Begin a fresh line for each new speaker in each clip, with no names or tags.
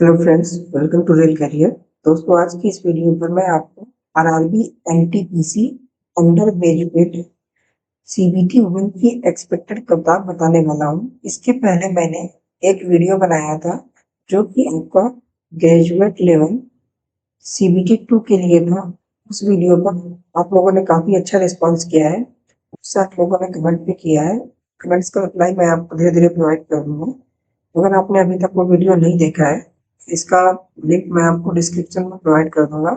Hello friends, welcome to rail career. दोस्तों, आज की इस वीडियो पर मैं आपको RRB NTPC under graduate CBT women की एक्सपेक्टेड कतार बताने वाला हूँ। इसके पहले मैंने एक वीडियो बनाया था जो कि आपका ग्रेजुएट लेवल सीबीटी 2 के लिए था। उस वीडियो पर आप लोगों ने काफी अच्छा रिस्पॉन्स किया है। उससे आप लोगों ने कमेंट भी किया है। कमेंट्स का रिप्लाई मैं आपको धीरे धीरे प्रोवाइड कर दूंगा। अगर आपने अभी तक वो वीडियो नहीं देखा है, इसका लिंक मैं आपको डिस्क्रिप्शन में प्रोवाइड कर दूंगा।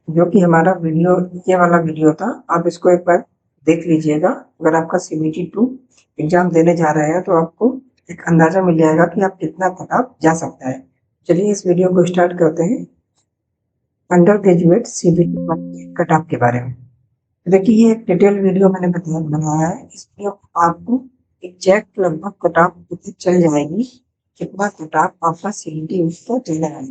जो कि हमारा वीडियो, ये वाला वीडियो था। आप इसको एक बार देख लीजिएगा। अगर आपका सीबीटी 2 एग्जाम देने जा रहे हैं तो आपको एक अंदाजा मिल जाएगा कि आप कितना तक आप जा सकता है। चलिए इस वीडियो को स्टार्ट करते हैं under graduate CBT cut off के बारे में। तो देखिए, ये एक डिटेल वीडियो मैंने बनाया है। इसमें आपको एग्जैक्ट लगभग कट ऑफ पता चल जाएगी कितना कट ऑफ आपका सीबीटी उसको देना है।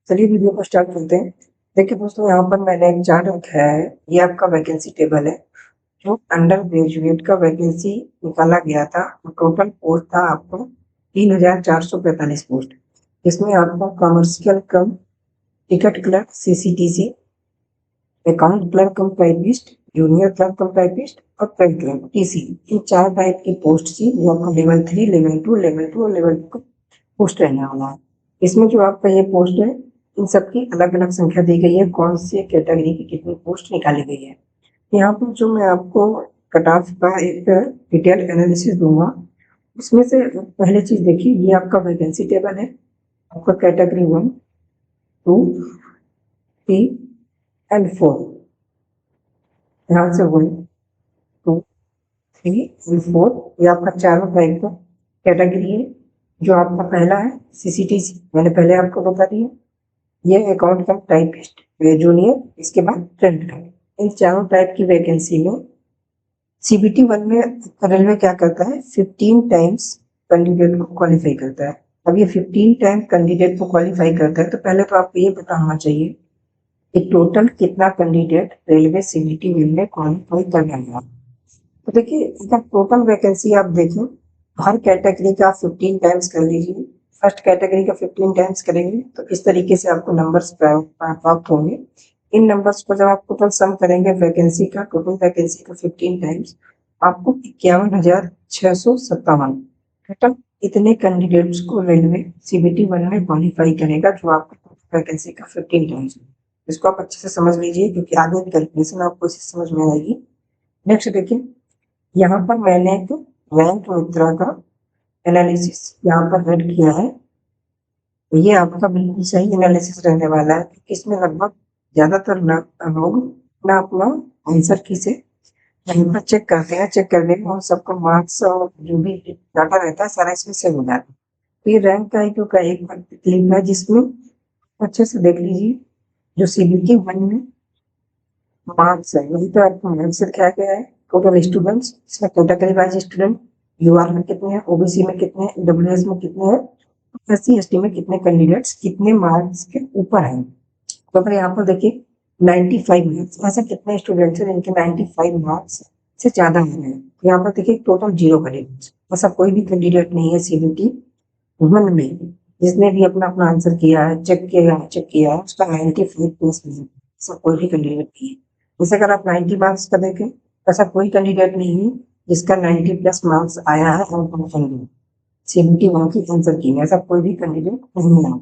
चलिए वीडियो को स्टार्ट करते हैं। देखिए दोस्तों, यहाँ पर मैंने एक चार्ट रखा है। ये आपका वैकेंसी टेबल है जो अंडर ग्रेजुएट का वैकेंसी निकाला गया था। टोटल पोस्ट था आपको 3,445 पोस्ट। इसमें आपका कमर्शियल कम ticket clerk CCTC, account clerk कम टाइपिस्ट, जूनियर क्लर्क कम टाइपिस्ट और पेड क्लर्क टीसी, इन 4 टाइप की पोस्ट थी जो आपका लेवल 3, लेवल 2 और लेवल 2 का पोस्ट रहने वाला है। इसमें जो आपका ये पोस्ट है, इन सबकी अलग अलग संख्या दी गई है, कौन सी कैटेगरी की कितनी पोस्ट निकाली गई है। यहाँ पर जो मैं आपको कट ऑफ का एक डिटेल एनालिसिस दूंगा। उसमें से पहले चीज देखिए, ये आपका वैकेंसी टेबल है। आपका कैटेगरी 1, 2, 3 एंड 4। ध्यान से 1, 2, 3 एंड 4, ये आपका चारों टाइप का कैटेगरी है। जो आपका पहला है सीसीटीसी, मैंने पहले आपको बता दिया। ये अकाउंट का टाइपिस्ट जूनियर, इसके बाद ट्रेंड का। इन चारों टाइप की वैकेंसी में सीबीटी 1 में रेलवे क्या करता है, 15 टाइम्स कैंडिडेट को क्वालिफाई करता है। अब ये 15 टाइम कैंडिडेट को क्वालिफाई करता है तो पहले तो आपको ये पता होना चाहिए कि टोटल कितना कैंडिडेट रेलवे सीबीटी 1 में क्वालिफाई कर रहा है। तो देखिए, अगर टोटल वैकेंसी आप देखें, हर कैटेगरी का 15 टाइम्स कर लीजिए। फर्स्ट कैटेगरी का 15 टाइम्स करेंगे तो इस तरीके से आपको नंबर्स प्राप्त होंगे। इन नंबर्स को जब आप टोटल सम करेंगे वैकेंसी का, टोटल वैकेंसी का 15 टाइम्स, आपको 51,657 टोटल इतने कैंडिडेट्स को रेलवे सीबीटी 1 में क्वालिफाई करेगा, जो आपका टोटल वैकेंसी का 15 टाइम्स। इसको आप अच्छे से समझ लीजिए क्योंकि आगे की कैलकुलेशन आपको इसी समझ में आएगी। नेक्स्ट देखिए, यहाँ पर मैंने एक रैंक मित्रा का एनालिसिस यहाँ पर रेड किया है। तो ये आपका बिल्कुल सही एनालिसिस रहने वाला है। इसमें लगभग ज्यादातर लोग ना अपना आंसर की से यहाँ पर चेक करते हैं। चेक करने में उन सबका मार्क्स और जो भी डाटा रहता है सारा इसमें सेव हो जाता है। तो ये रैंक का IQ का एक क्लिप है जिसमें अच्छे से देख लीजिए। जो सीबीटी 1 में मार्क्स है, यही तो आपको मार्क्स दिखाया गया है। टोटल स्टूडेंट्स, इसमें कैटेगरी वाइज स्टूडेंट, यूआर में कितने हैं, ओबीसी में कितने हैं, डब्ल्यूएस में कितने हैं, एससी एसटी में कितने कैंडिडेट्स कितने मार्क्स के ऊपर हैं। तो अगर यहाँ पर देखिए 95 मार्क्स, ऐसे कितने स्टूडेंट्स हैं जिनके 95 मार्क्स से ज्यादा हैं। यहाँ पर देखिए टोटल 0 कैंडिडेट्स, ऐसा कोई भी कैंडिडेट नहीं है सीबीटी 1 में जिसने भी अपना अपना आंसर किया है, चेक किया है उसका 95 प्लस में, ऐसा कोई भी कैंडिडेट नहीं है। जैसे अगर आप 90 मार्क्स का देखें, ऐसा कोई कैंडिडेट नहीं है जिसका 90 प्लस मार्क्स आया है और सीबीटी 1 की आंसर की है, ऐसा कोई भी कैंडिडेट नहीं है।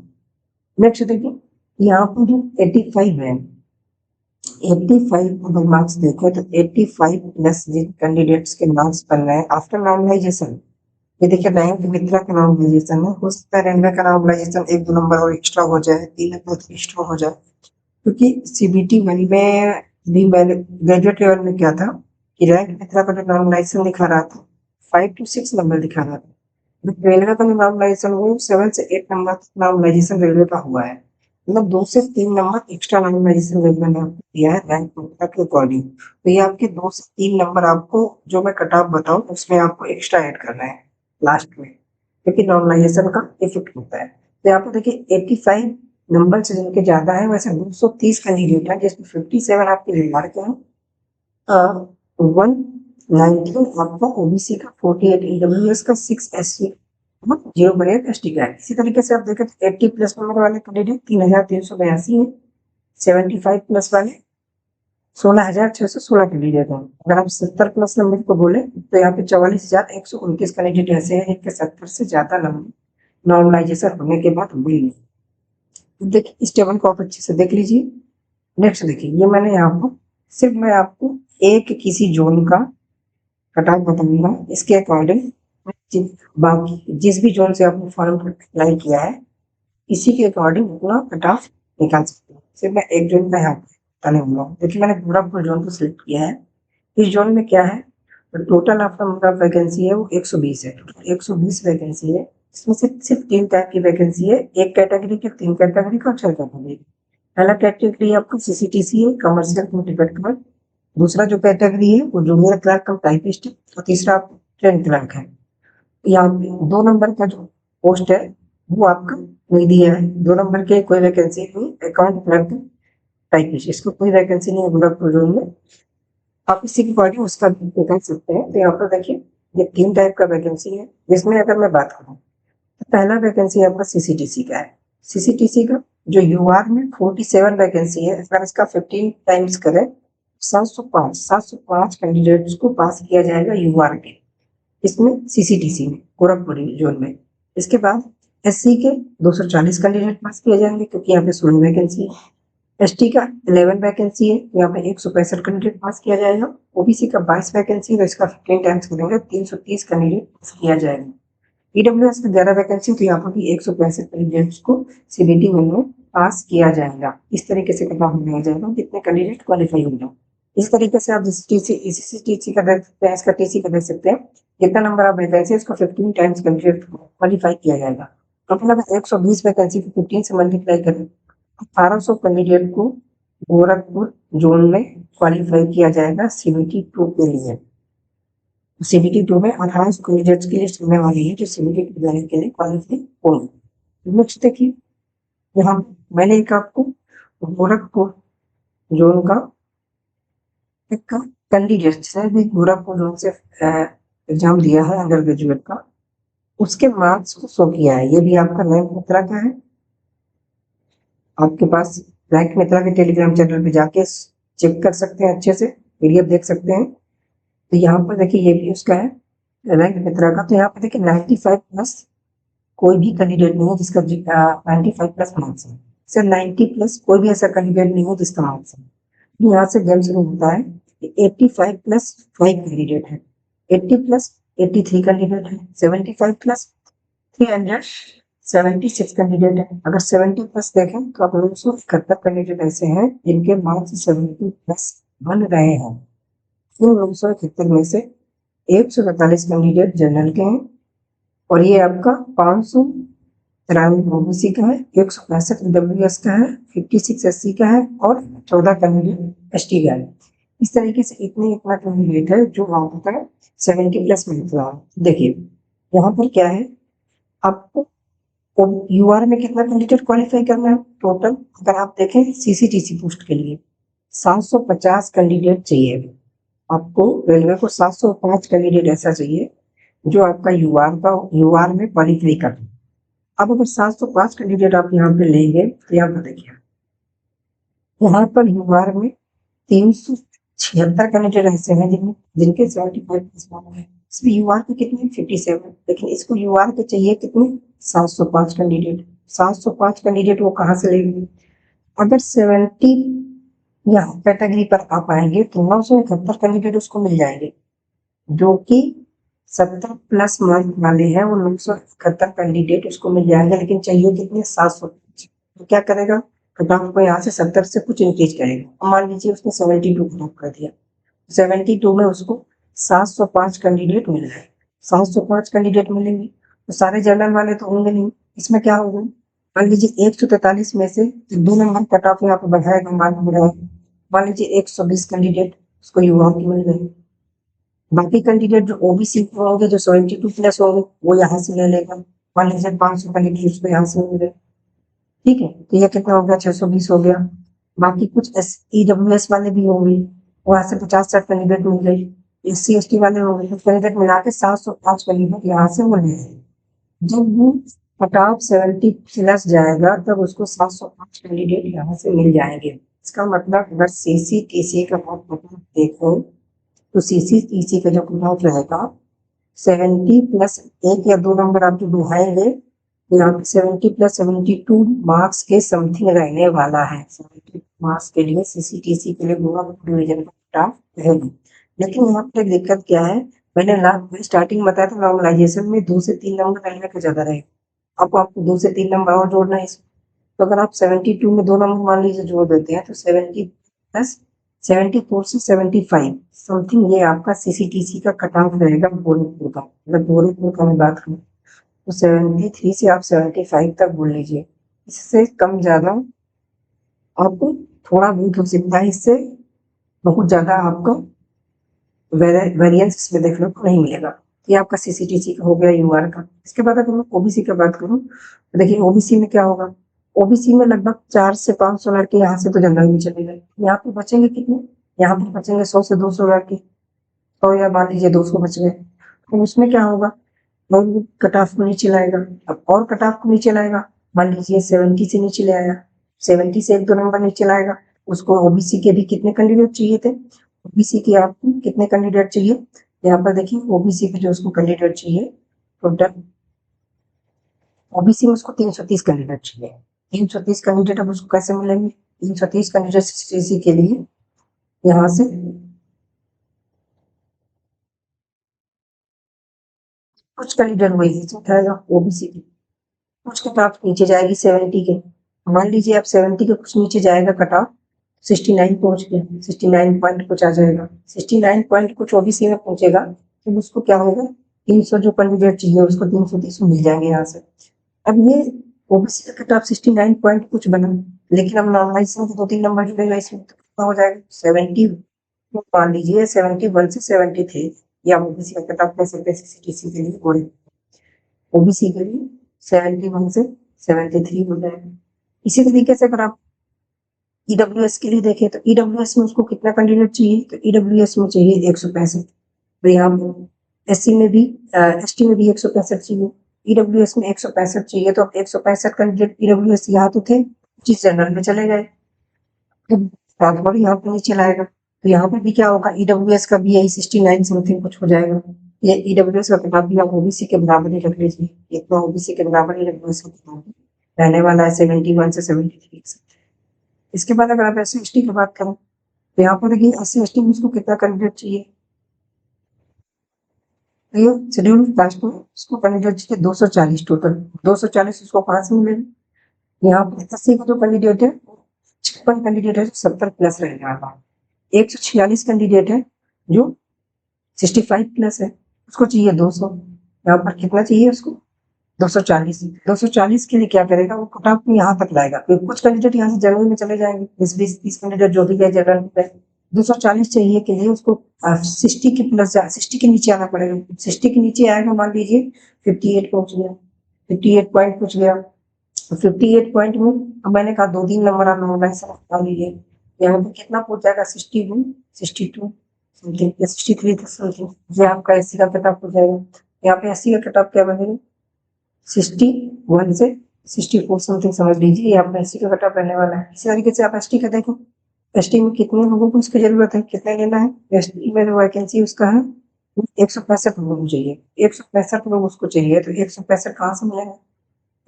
नेक्स्ट देखिए, यहाँ पर जो 85 है, 85 अगर मार्क्स देखो तो 85 प्लस जिन कैंडिडेट्स के मार्क्स बन रहे हैं आफ्टर नॉर्मलाइजेशन। ये देखिए रैंक मित्रा का नॉर्मलाइजेशन है। हो सकता है रेलवे का नॉर्मलाइजेशन 1-2 नंबर और एक्स्ट्रा हो जाए, 3 नंबर एक्स्ट्रा हो जाए, क्योंकि सीबीटी 1 में भी मैंने ग्रेजुएट लेवल में क्या था कि रैंक मित्रा का जो नॉर्मलाइजेशन दिखा रहा था 5 to 6 नंबर दिखा रहा था। रेलवे का जो नॉर्मलाइजेशन वो 7 से 8 नंबर तक नॉर्मलाइजेशन रेलवे का हुआ है। मतलब 2 से 3 नंबर एक्स्ट्रा नॉर्मलाइजेशन रेलवे ने आपको दिया है रैंक मित्रा के अकॉर्डिंग। तो ये आपके 2 से 3 नंबर आपको, जो मैं कट ऑफ बताऊं उसमें आपको एक्स्ट्रा ऐड करना है लास्ट में, क्योंकि नॉर्मलाइजेशन का इफेक्ट होता है। तो यहाँ पर देखिए 85 नंबर से जिनके ज्यादा है, वैसे 230 कैंडिडेट है जिसमें 57 आपके रिमार्क हैं, 119 आपका ओबीसी का, 48 ईडब्ल्यूएस का, 6 एससी जीरो बढ़िया एस टी का है। इसी तरीके से आप देखें तो 80 प्लस नंबर वाले कैंडिडेट 3,382 है। 75 प्लस वाले 16,616 कैंडिडेट हैं। अगर आप 70 प्लस नंबर को बोले तो यहाँ पे 44,129 कैंडिडेट ऐसे हैं जिनके 70 से ज्यादा नंबर नॉर्मलाइजेशन होने के बाद मिले। देखिए इस टेबल को आप अच्छे से देख लीजिए। नेक्स्ट देखिए, ये मैंने यहाँ पर सिर्फ मैं आपको एक किसी जोन का कट ऑफ बताऊंगा। इसके अकॉर्डिंग बाकी जिस भी जोन से आपने फॉर्म अप्लाई किया है इसी के अकॉर्डिंग अपना कट ऑफ निकाल सकते हैं। सिर्फ मैं एक जोन का यहाँ पे बताने वाला हूँ। देखिए मैंने गोरखपुर जोन को सिलेक्ट किया है। इस जोन में क्या है, टोटल आपका नंबर ऑफ वैकेंसी है वो 120 है। टोटल 120 वैकेंसी है। इसमें से सिर्फ 3 टाइप की वैकेंसी है, एक कैटेगरी के, 3 कैटेगरी का और 6 कैटेगरी। पहला कैटेगरी आपका सीसीटीसी है, कमर्शियल कम्प्लीटेड। दूसरा जो कैटेगरी है वो जूनियर क्लर्क कम टाइपिस्ट है और तीसरा ट्रेन क्लर्क है। यहाँ पे 2 नंबर का जो पोस्ट है वो आपका नहीं दिया है। 2 नंबर के कोई वैकेंसी नहीं, अकाउंट क्लर्क टाइपिस्ट, इसको कोई वैकेंसी नहीं है गोरखपुर जोन में। आप इसी के अकॉर्डिंग उसका निकाल सकते हैं। तो यहाँ पर देखिए ये 3 टाइप का वैकेंसी है, जिसमें अगर मैं बात करूँ तो पहला वैकेंसी आपका सीसीटीसी का है। सीसीटीसी का जो यूआर में 47 वैकेंसी है, अगर इसका 15 टाइम्स करें 705 कैंडिडेट्स को पास किया जाएगा यूआर के, इसमें सीसीटीसी में गोरखपुर जोन में। इसके बाद एससी के 240 कैंडिडेट पास किए जाएंगे क्योंकि यहाँ पे 16 वैकेंसी है। एसटी का 11 वैकेंसी है, यहाँ पे 165 कैंडिडेट पास किया जाएगा। ओबीसी का 22 वैकेंसी है तो इसका 15 टाइम्स करेंगे 330 कैंडिडेट पास किया जाएगा। ईडब्ल्यूएस का 11 वैकेंसी तो यहाँ पर भी 165 कैंडिडेट्स को सीबीटी में पास किया जाएगा। इस तरीके से कट ऑफ बनाया जाएगा कितने कैंडिडेट क्वालिफाई होंगे। इस तरीके से आप टीसी का देख सकते हैं, इसका टीसी का देख सकते हैं। जितना नंबर ऑफ वैकेंसी उसको 15 टाइम्स कैंडिडेट क्वालिफाई किया जाएगा। टोटल अगर 120 वैकेंसी को 15 से मल्टीप्लाई करें 1800 कैंडिडेट को गोरखपुर जोन में क्वालिफाई किया जाएगा सीबीटी 2 के लिए। सीबीटी 2 में 1800 कैंडिडेट्स की लिस्ट होने वाली है जो सीबीटी 2 देने के लिए क्वालिफाई होंगे। नेक्स्ट देखिए, यहाँ मैंने एक आपको गोरखपुर जोन का एक कैंडिडेट जिसने भी गोरखपुर जोन से एग्जाम दिया है अंडर ग्रेजुएट का, उसके मार्क्स को शो किया है। ये भी आपका रैंक मित्रा का है। आपके पास रैंक मित्रा के टेलीग्राम चैनल पे जाके चेक कर सकते हैं, अच्छे से पीडीएफ देख सकते हैं। तो यहाँ पर देखिए ये भी उसका है रैंक मित्रा का। तो यहाँ पर देखिए 95 प्लस कोई भी कैंडिडेट नहीं है जिसका 95 प्लस मार्क्स है। सर 90 प्लस कोई भी ऐसा कैंडिडेट नहीं है जिसका मार्क्स है। यहाँ से गेम शुरू होता है। 85 प्लस 5 कैंडिडेट है, 80 प्लस 83 कैंडिडेट है, 75 प्लस 376 कैंडिडेट है। अगर 70 प्लस देखें तो आप 971 कैंडिडेट ऐसे हैं जिनके मार्क्स 70 प्लस बन रहे हैं। इन 971 में से 145 कैंडिडेट जनरल के हैं और ये आपका 593 ओबीसी का है, 165 ईडब्ल्यूएस का है, 56 एससी का है और 14 कैंडिडेट एसटी का है। इस तरीके से इतना कैंडिडेट है जो वहां पर 70 प्लस मिल रहा है। देखिए यहाँ पर क्या है, आपको यूआर में कितना कैंडिडेट क्वालिफाई करना है टोटल। अगर आप देखें सीसीटीसी पोस्ट के लिए 750 कैंडिडेट चाहिए। आपको रेलवे को 705 कैंडिडेट ऐसा चाहिए जो आपका यूआर में क्वालिफाई कर। अब अगर 705 कैंडिडेट आप यहाँ पे लेंगे तो यहाँ पर देखिए, यहाँ पर यूआर में 376 कैंडिडेट ऐसे हैं जिनके 75 है। इसमें यूआर के कितने 57, लेकिन इसको यूआर के चाहिए कितने 705 कैंडिडेट। 705 कैंडिडेट वो कहाँ से लेंगे। अगर 70 या कैटेगरी पर आप आएंगे तो 971 कैंडिडेट उसको मिल जाएंगे जो कि 70 प्लस मार्क वाले हैं। वो 971 कैंडिडेट उसको मिल जाएंगे, लेकिन चाहिए कितने 705। तो क्या करेगा, कट ऑफ को यहाँ से 70 से कुछ इंक्रीज करेगा। मान लीजिए उसने 72 कट ऑफ कर दिया, 72 में उसको 705 कैंडिडेट मिल रहे। 705 कैंडिडेट मिलेंगे तो सारे जनरल वाले तो होंगे नहीं। इसमें क्या होगा, मान लीजिए 143 में से 2 नंबर कट ऑफ यहाँ पे बढ़ाएगा, मान लीजिए 120 कैंडिडेट उसको युवा के मिल गए। बाकी कैंडिडेट जो ओबीसी होंगे जो 72 प्लस होंगे वो यहाँ से ले लेगा। मान लीजिए 500 कैंडिडेट उसको यहाँ से मिल गए। ठीक है, तो ये कितना हो गया 620 हो गया। बाकी कुछ ईडब्ल्यूएस वाले भी होंगे, वहां से 50-60 कैंडिडेट मिल गए। एससी एसटी वाले होंगे, तो कैंडिडेट मिला के 705 कैंडिडेट यहाँ से मिल गए। जब वो कट ऑफ 70 प्लस जाएगा तब उसको 705 कैंडिडेट यहाँ से मिल जाएंगे। इसका मतलब अगर सीसीटीसी का आप कट ऑफ देखो तो सीसीटीसी का जो कट ऑफ रहेगा 70 प्लस एक या दो नंबर आप जो बढ़ाएंगे तो यहाँ पे 70 प्लस 72 मार्क्स के समथिंग रहने वाला है। 70 मार्क्स के लिए सीसीटीसी के लिए पूरा डिवीजन का कट ऑफ रहेगा। लेकिन यहाँ पे एक दिक्कत क्या है, मैंने लास्ट स्टार्टिंग में बताया था नॉर्मलाइजेशन में 2 से 3 नंबर रहने का ज़्यादा रहेगा। अब आपको 2 से 3 नंबर और जोड़ना है इसमें। तो अगर आप 72 में 2 नंबर मान लीजिए जोड़ देते हैं तो 70 प्लस 74 से 75 समथिंग ये आपका सीसीटीसी का कट ऑफ रहेगा गोरखपुर का। मतलब गोरखपुर का मैं बात करूँ तो 73 से आप 75 तक बोल लीजिए। इससे कम ज़्यादा आपको थोड़ा बहुत हो सकता है, इससे बहुत ज़्यादा आपको वेरिएंस इसमें देखने को नहीं मिलेगा। ये आपका सीसीटीसी का हो गया यूआर का। इसके बाद अगर मैं ओबीसी की बात करूँ तो देखिए ओबीसी में क्या होगा, ओबीसी में लगभग 4 से 500 लड़के यहाँ से तो जनरल में चले गए। यहाँ पे बचेंगे कितने, यहाँ पे बचेंगे 100 से 200 लड़के, 100 या मान लीजिए 200 बच गए। तो उसमें क्या होगा, वो कट ऑफ को नीचे लाएगा। अब और कट ऑफ को नीचे लाएगा, मान लीजिए 70 से नीचे ले आया, 70 से एक दो नंबर नीचे लाएगा, उसको ओबीसी के भी कितने कैंडिडेट चाहिए थे, ओबीसी के आपको कितने कैंडिडेट चाहिए, यहाँ पर देखिए ओबीसी के जो उसको कैंडिडेट चाहिए टोटल, ओबीसी में उसको 330 कैंडिडेट चाहिए। 330 कैंडिडेट अब उसको कैसे मिलेंगे, 330 कैंडिडेट सीसी के लिए यहाँ से कुछ कैंडिडेट वही उठाएगा ओबीसी की, कुछ कट ऑफ नीचे जाएगी 70 के। मान लीजिए आप 70 के कुछ नीचे जाएगा कट ऑफ, 69 पहुंच गया, 69 पॉइंट कुछ आ जाएगा, 69 पॉइंट कुछ ओबीसी में पहुंचेगा तो उसको क्या होगा, 300 जो कैंडिडेट चाहिए उसको 330 मिल जाएंगे यहाँ से। अब ये ओबीसी का कट ऑफ 69 पॉइंट कुछ बना, लेकिन अब नॉर्मलाइजेशन के 2-3 नंबर जुड़ेगा इसमें तो कितना हो जाएगा 70, मान लीजिए 71 से 73 या ओबीसी का कट ऑफ कह सकते हैं सीसीटीसी के लिए, और ओबीसी के लिए 71 से 73 हो जाएगा। इसी तरीके से अगर आप ईडब्ल्यूएस के लिए देखें तो ईडब्ल्यूएस में उसको कितना कैंडिडेट चाहिए, तो ईडब्ल्यूएस में चाहिए 165। तो यहाँ पर एससी में भी एसटी में भी 165 चाहिए, ईडब्ल्यूएस में 165 चाहिए। तो अब 165 कैंडिडेट ईडब्ल्यूएस यहाँ तो थे, जिस जनरल में चले गए, जब राजभर यहाँ पे नीचे लाएगा तो यहाँ पे भी क्या होगा, ईडब्ल्यूएस का भी यही 69 समथिंग कुछ हो जाएगा। ये ईडब्ल्यूएस का किताब भी आप ओबीसी के बराबर ही रख लीजिए, इतना ओबीसी के बराबर ही ईडब्ल्यूएस का किताब रहने वाला है 71 से 73। इसके बाद अगर आप एस सी की बात करें तो यहाँ पर देखिए एस सी में उसको कितना कैंडिडेट चाहिए, तो ये शेड्यूल कास्ट में उसको कैंडिडेट चाहिए 240 टोटल। 240 उसको कहाँ से मिलेगा, यहाँ पर एससी का जो कैंडिडेट है 56 कैंडिडेट है जो 70 प्लस रहने वाला है, 146 कैंडिडेट है जो 65 प्लस है, उसको चाहिए 200। यहाँ पर कितना चाहिए उसको 240। 240 के लिए क्या करेगा, वो कट ऑफ यहाँ तक लाएगा, क्योंकि कुछ कैंडिडेट यहाँ से जनरल में चले जाएंगे, 20-20-30 कैंडिडेट जो भी गए जनरल में। 240 चाहिए के लिए उसको 60 के प्लस 60 के नीचे आना पड़ेगा। 60 के नीचे आएगा, मान लीजिए 58 पहुंच गया, 58 पॉइंट पहुंच गया। 58 पॉइंट में अब मैंने कहा 2-3 नंबर आप नॉर्मलाइज लगा लीजिए, यहाँ पे कितना पहुंच जाएगा 61, 62 समथिंग या 63 तक समथिंग, ये आपका एससी का कट ऑफ हो जाएगा। यहाँ पे एससी का कट ऑफ क्या बनेगा 61 से 64 समथिंग समझ लीजिए, ये आपका एससी का कट ऑफ रहने वाला है। इसी तरीके से आप एसटी का देखो, एसटी में कितने लोगों को इसकी जरूरत है, कितना लेना है, एसटी में जो वैकेंसी उसका है 165 लोग चाहिए, 165 लोग उसको चाहिए। तो 165 कहाँ से मिलेगा,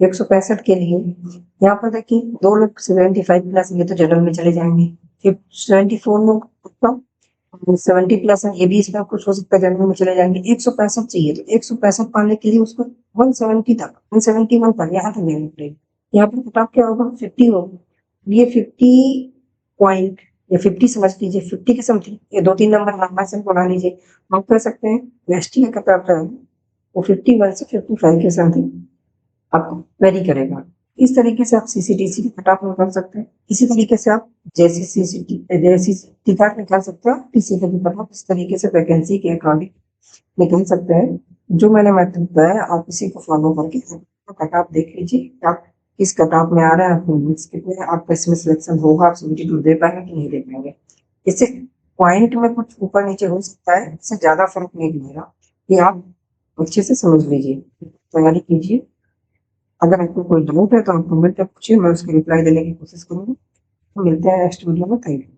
165 के लिए यहाँ पर देखिए 2 लोग 75 प्लस ये तो जनरल में चले जाएंगे, फिर 74 लोग 70 प्लस है, ये भी इसमें कुछ हो सकता है जनरल में चले जाएंगे। 165 चाहिए, तो 165 पाने के लिए उसको 170 तक 171 तक यहाँ तक लेना पड़ेगा। यहाँ पर कट ऑफ क्या होगा 50 होगा, ये 50 पॉइंट या 50 समझ लीजिए, 50 के समथिंग, ये 2-3 नंबर लंबा से बढ़ा लीजिए, हम कह सकते हैं एसटी का कट ऑफ रहेगा वो 51 से 55 के समथिंग आपको वेरी करेगा। इस तरीके से आप सीसीटीसी की कट ऑफ निकाल सकते हैं। इसी तरीके से आप जैसे सीसीटी कार्ड निकाल सकते हैं, टीसी का भी कट ऑफ इस तरीके से वैकेंसी के अकॉर्डिंग निकाल सकते हैं। जो मैंने मेथड बताया आप इसी को फॉलो करके कट ऑफ देख लीजिए, आप किस कट ऑफ में आ रहा है, आपको मार्क्स कितने हैं, आपका इसमें सिलेक्शन होगा, आप 72 दे पाएंगे कि नहीं दे पाएंगे। इससे पॉइंट में कुछ ऊपर नीचे हो सकता है, इससे ज्यादा फर्क नहीं पड़ेगा, ये आप अच्छे से समझ लीजिए। तैयारी कीजिए। अगर आपको कोई डाउट है तो आप कमेंट में पूछिए, मैं उसका रिप्लाई देने की कोशिश करूँगा। तो मिलते हैं नेक्स्ट वीडियो में। Thank you.